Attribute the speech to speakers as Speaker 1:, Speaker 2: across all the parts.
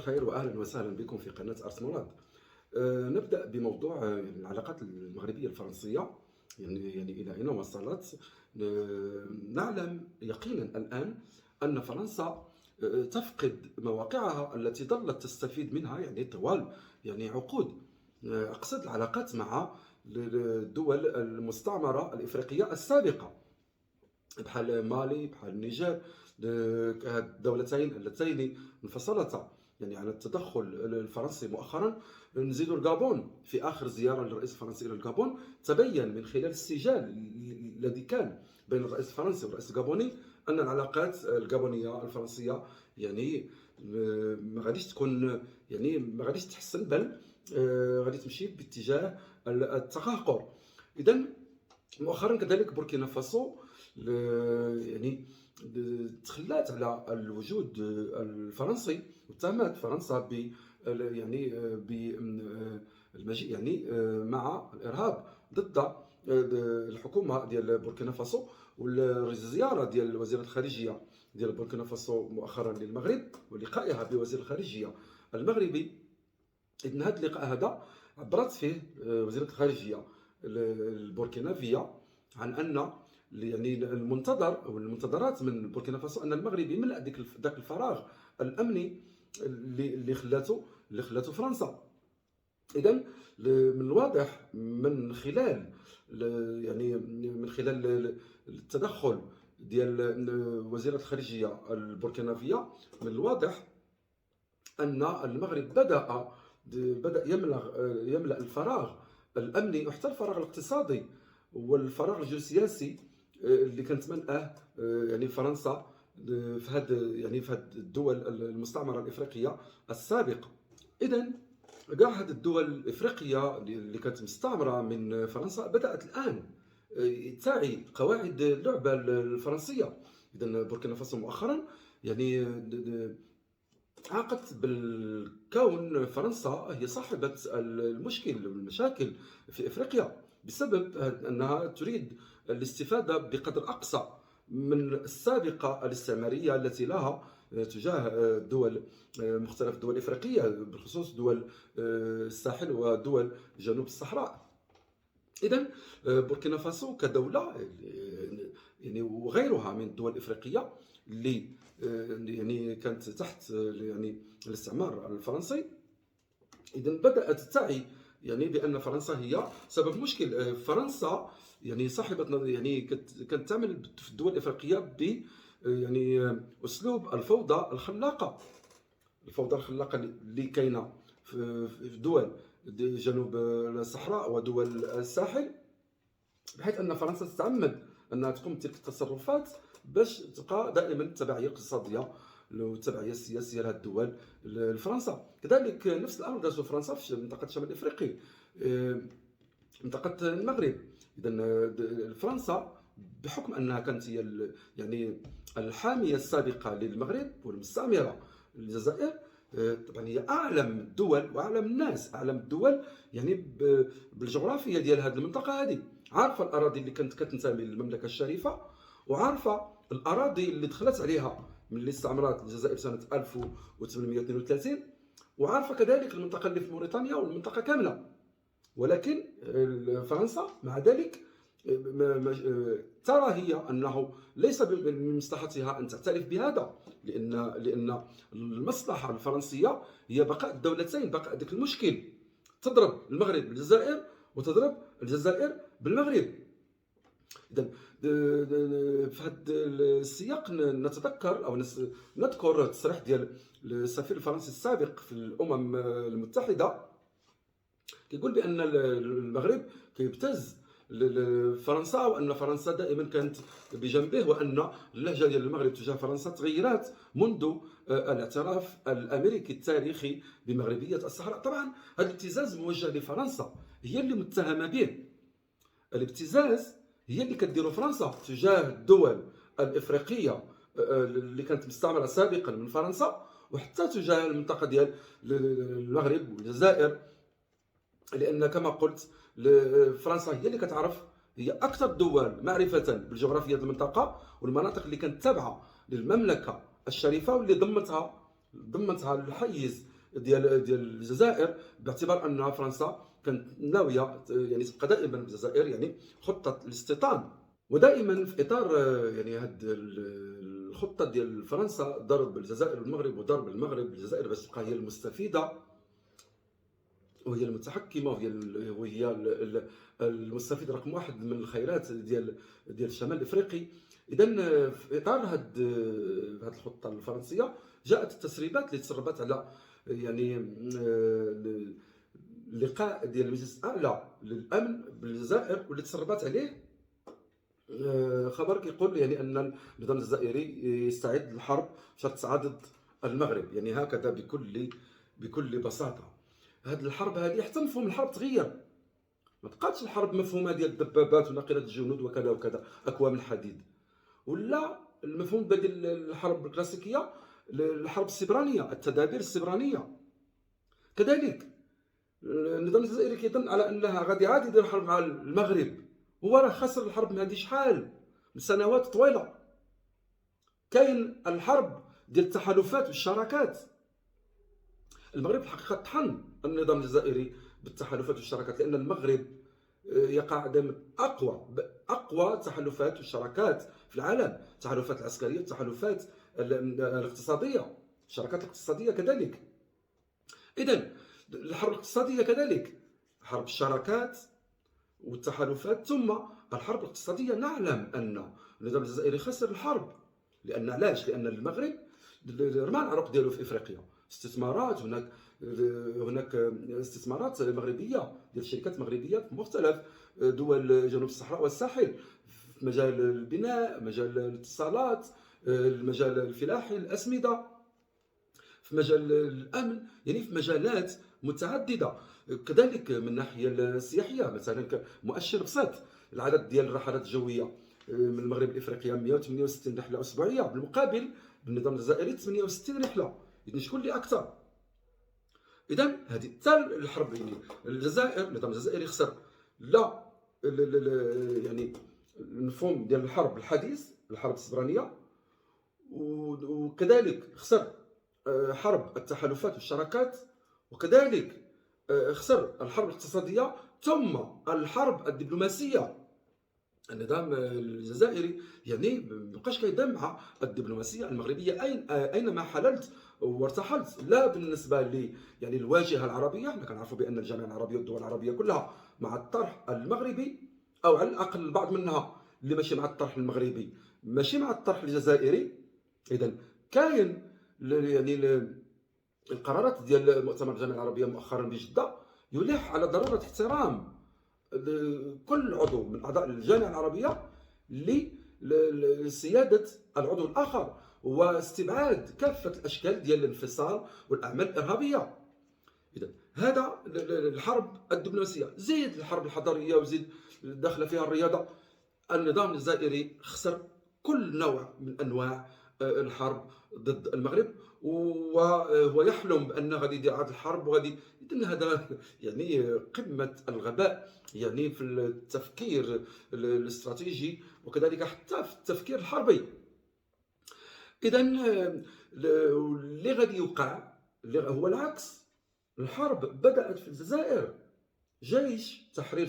Speaker 1: الخير واهلا وسهلا بكم في قناه ارس مراد. نبدا بموضوع العلاقات المغربيه الفرنسيه، يعني الى اين وصلت. نعلم يقينا الان ان فرنسا تفقد مواقعها التي ظلت تستفيد منها يعني طوال يعني عقود. اقصد العلاقات مع الدول المستعمره الافريقيه السابقه، بحال مالي، بحال النيجر. هاد الدولتين اللتين انفصلتا يعني عن التدخل الفرنسي مؤخرا. نزيد الغابون، في اخر زياره للرئيس الفرنسي الى الغابون تبين من خلال السجال الذي كان بين الرئيس الفرنسي والرئيس الغابوني ان العلاقات الغابونيه الفرنسيه يعني ما غاديش تكون، يعني ما غاديش تحسن، بل غادي تمشي باتجاه التقهقر. اذا مؤخرا كذلك بوركينا فاسو يعني تخلات على الوجود الفرنسي، واتهمت فرنسا ب يعني بالمجيء يعني مع الارهاب ضد الحكومه ديال بوركينا فاسو. والزياره ديال وزيره الخارجيه ديال بوركينا فاسو مؤخرا للمغرب ولقائها بوزير الخارجيه المغربي، إذن هذا اللقاء هذا عبرت فيه وزيرة الخارجية البوركينافية عن أن يعني المنتظر أو المنتظرات من بوركينا فاسو أن المغرب يملأ ذاك الفراغ الأمني اللي خلاته فرنسا. إذا من الواضح من خلال يعني من خلال التدخل ديال وزيرة الخارجية البوركينافية، من الواضح أن المغرب بدأ يملأ الفراغ الأمني وحتى الفراغ الاقتصادي والفراغ الجيوسياسي اللي كانت منأه يعني فرنسا في هاد الدول المستعمرة الإفريقية السابقة. إذا كاع هاد الدول الإفريقية اللي كانت مستعمرة من فرنسا بدأت الآن تعي قواعد اللعبة الفرنسية. إذا بوركينا فاسو مؤخرا يعني عاقت بالكون فرنسا هي صاحبة المشكل والمشاكل في إفريقيا، بسبب أنها تريد الاستفادة بقدر أقصى من السابقة الاستعمارية التي لها تجاه دول مختلف الدول الإفريقية، بالخصوص دول الساحل ودول جنوب الصحراء. إذن بوركينا فاسو كدولة يعني وغيرها من الدول الإفريقية اللي يعني كانت تحت يعني الاستعمار الفرنسي، إذا بدأت تعي يعني بأن فرنسا هي سبب مشكل. فرنسا يعني صاحبة يعني كانت تعمل في الدول الإفريقية ب يعني أسلوب الفوضى الخلاقة اللي كاينة في دول جنوب الصحراء ودول الساحل، بحيث أن فرنسا تتعمد أنها تقوم بتلك التصرفات باش تبقى دائما التبعية الاقتصادية والتبعية السياسية لهذه الدول لفرنسا. كذلك نفس الأمر دازو فرنسا في منطقة شمال إفريقيا، منطقة المغرب. إذا فرنسا بحكم أنها كانت هي يعني الحامية السابقة للمغرب والمستعمرة للجزائر، طبعا هي اعلم الدول واعلم الناس، اعلم الدول يعني بالجغرافيا ديال هذه المنطقه هذه، عارفه الاراضي اللي كانت كتنتمي للمملكه الشريفه، وعارفه الاراضي اللي دخلت عليها من اللي استعمرت الجزائر سنه 1832، وعارفه كذلك المنطقه اللي في موريتانيا والمنطقه كامله. ولكن فرنسا مع ذلك ترى هي أنه ليس من مصلحتها أن تعترف بهذا، لأن المصلحة الفرنسية هي بقاء الدولتين، بقاء ذاك المشكل، تضرب المغرب بالجزائر وتضرب الجزائر بالمغرب. إذا في هذا السياق نتذكر أو نذكر تصريح ديال السفير الفرنسي السابق في الأمم المتحدة، كيقول بأن المغرب كيبتز فرنسا، وان فرنسا دائما كانت بجنبه، وان اللهجه ديال المغرب تجاه فرنسا تغيرات منذ الاعتراف الامريكي التاريخي بمغربيه الصحراء. طبعا هذا الابتزاز موجه لفرنسا، هي اللي متهمه به. الابتزاز هي اللي كديروا فرنسا تجاه الدول الافريقيه اللي كانت مستعمره سابقا من فرنسا، وحتى تجاه المنطقه ديال المغرب والجزائر، لان كما قلت فرنسا هي اللي كتعرف، هي اكثر الدول معرفه بالجغرافيا ديال المنطقه والمناطق اللي كانت تابعه للمملكه الشريفه، واللي ضمتها للحيز ديال الجزائر، باعتبار أن فرنسا كانت ناوية يعني تبقى دائما بالجزائر، يعني خطة الاستيطان. ودائما في إطار يعني هاد الخطة ديال فرنسا، ضرب الجزائر والمغرب، وضرب المغرب الجزائر باش تبقى هي المستفيدة وهي المتحكمة، وهي المستفيد رقم واحد من الخيرات ديال الشمال الافريقي. اذا في اطار هاد الخطه الفرنسيه جاءت التسريبات اللي تسربت على يعني اللقاء ديال المجلس الاعلى للامن بالجزائر، واللي تسربت عليه خبر كيقول يعني ان النظام الجزائري يستعد للحرب شرط تصعد المغرب، يعني هكذا بكل بساطه. هذه الحرب هذه حتى مفهوم الحرب تغير، ما بقاتش الحرب مفهومها ديال الدبابات وناقله الجنود وكذا وكذا، اكوام الحديد. ولا المفهوم بديل الحرب الكلاسيكيه، الحرب السبرانيه، التدابير السبرانيه. كذلك النظام الجزائري كيظن على انها غادي عاد يدير حرب مع المغرب، هو راه خسر الحرب هذه شحال من سنوات طويله. كاين الحرب ديال التحالفات والشراكات. المغرب الحقيقه طحن النظام الجزائري بالتحالفات والشراكات، لان المغرب يقع ضمن اقوى تحالفات والشراكات في العالم، التحالفات العسكريه، التحالفات الاقتصاديه، الشراكات الاقتصاديه كذلك. اذا الحرب الاقتصاديه كذلك، حرب الشراكات والتحالفات ثم الحرب الاقتصاديه. نعلم ان النظام الجزائري خسر الحرب، لان علاش؟ لان المغرب رمى العروق ديالو في افريقيا، استثمارات، هناك استثمارات مغربيه ديال شركات مغربيه في مختلف دول جنوب الصحراء والساحل، في مجال البناء، مجال الاتصالات، المجال الفلاحي، الاسمده، في مجال الامن، يعني في مجالات متعدده. كذلك من الناحيه السياحيه، مثلا مؤشر بسيط، العدد ديال الرحلات الجويه من المغرب لافريقيا 168 رحله اسبوعيه، بالمقابل بالنظام الجزائري 68 رحله. اذا شكون اللي اكثر؟ اذا هذه حتى الحرب، يعني الجزائر، النظام الجزائري خسر لا يعني المفهوم ديال الحرب الحديث، الحرب السبرانيه، وكذلك خسر حرب التحالفات والشراكات، وكذلك خسر الحرب الاقتصاديه ثم الحرب الدبلوماسيه. النظام الجزائري يعني مابقاش كيدعم مع الدبلوماسيه المغربيه اينما حللت وارتحلت، لا بالنسبه لي يعني الواجهه العربيه. حنا كنعرفوا بان الجامعه العربيه والدول العربيه كلها مع الطرح المغربي، او على الاقل البعض منها اللي ماشي مع الطرح المغربي، ماشي مع الطرح الجزائري. اذا كاين يعني القرارات ديال مؤتمر الجامعه العربيه مؤخرا بجده يلح على ضروره احترام كل عضو من اعضاء الجامعه العربيه لسياده العضو الاخر، واستبعاد كافه الاشكال ديال الانفصال والاعمال الارهابيه. اذا هذا الحرب الدبلوماسيه، زيد الحرب الحضاريه، وزيد داخله فيها الرياضه. النظام الجزائري خسر كل نوع من انواع الحرب ضد المغرب، وهو يحلم بان غادي يدير هذه الحرب وغادي يدير. هذا يعني قمه الغباء، يعني في التفكير الاستراتيجي وكذلك حتى في التفكير الحربي. اذا اللي غادي يوقع هو العكس. الحرب بدات في الجزائر، جيش تحرير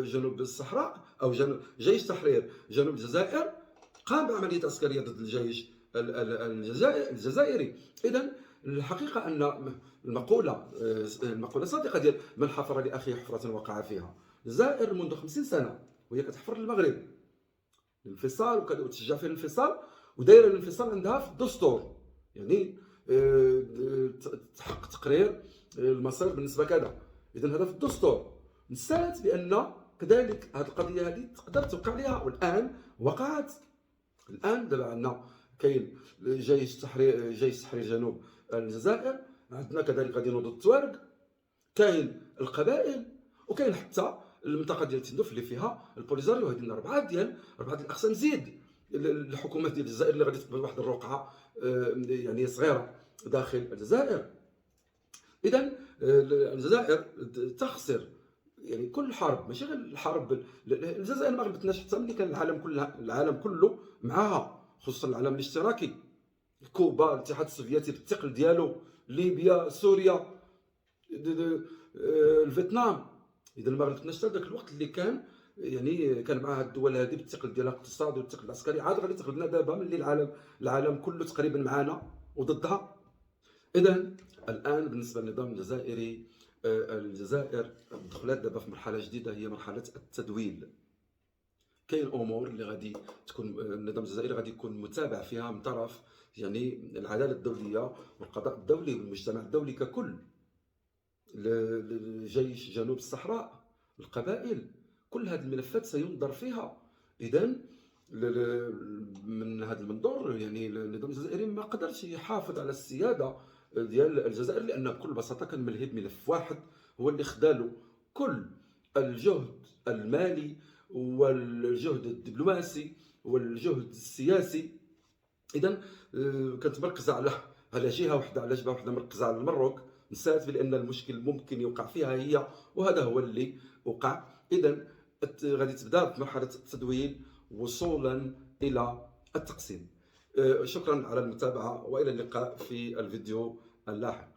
Speaker 1: جنوب الصحراء، او جيش تحرير جنوب الجزائر قام بعمليه عسكريه ضد الجيش الجزائري. اذا الحقيقه ان المقوله صادقه ديال من حفر لاخيه حفره وقع فيها. الجزائر منذ 50 سنه وهي كتحفر للمغرب الانفصال وتشجع فيه الانفصال، ودايره الانفصال عندها في الدستور، يعني تحقق تقرير المصير بالنسبه كذا. اذا هذا في الدستور. نسات بان كذلك هذه القضيه هذه تقدر توقع عليها، والان وقعت. الان دابا عندنا كاين جيش تحرير جنوب الجزائر، عندنا كذلك غادي نوض التوارق، كاين القبائل، وكاين حتى المنطقه ديال تندوف اللي فيها البوليزاريو. هذه اربعه ديال الاقسام، زيد الحكومات ديال الجزائر اللي غادي تقبل واحد الرقعه يعني صغيره داخل الجزائر. اذا الجزائر تخسر يعني كل حرب، ماشي غير الحرب. الجزائر ما غلبتناش حتى ملي كان العالم كله معها، خصوصا العالم الاشتراكي، كوبا، الاتحاد السوفيتي بالثقل ديالو ليبيا، سوريا، الفيتنام. اذا المغرب تنشط ذاك الوقت اللي كان يعني كان مع هاد الدول هذه بالثقل ديالها الاقتصادي والثقل العسكري، عاد غادي تغلبنا دابا ملي العالم كله تقريبا معانا وضدها. اذا الان بالنسبه للنظام الجزائري، الجزائر دخلت دابا في مرحله جديده، هي مرحله التدويل. كاين امور اللي غادي تكون النظام الجزائري غادي يكون متابع فيها من طرف يعني العداله الدوليه والقضاء الدولي والمجتمع الدولي ككل، الجيش جنوب الصحراء، القبائل، كل هذه الملفات سينظر فيها. اذا من هذا المنظور يعني النظام الجزائري ما قدرش يحافظ على السياده ديال الجزائر، لان بكل بساطه كان ملهي ملف واحد هو اللي خدالو كل الجهد المالي والجهد الدبلوماسي والجهد السياسي. اذا كانت مركزه على جهه واحده، على جبهه واحده مركزه على المروك، نسات بان المشكل ممكن يوقع فيها هي، وهذا هو اللي وقع. اذا غادي تبدا بمرحله التدويل وصولا الى التقسيم. شكرا على المتابعه، والى اللقاء في الفيديو اللاحق.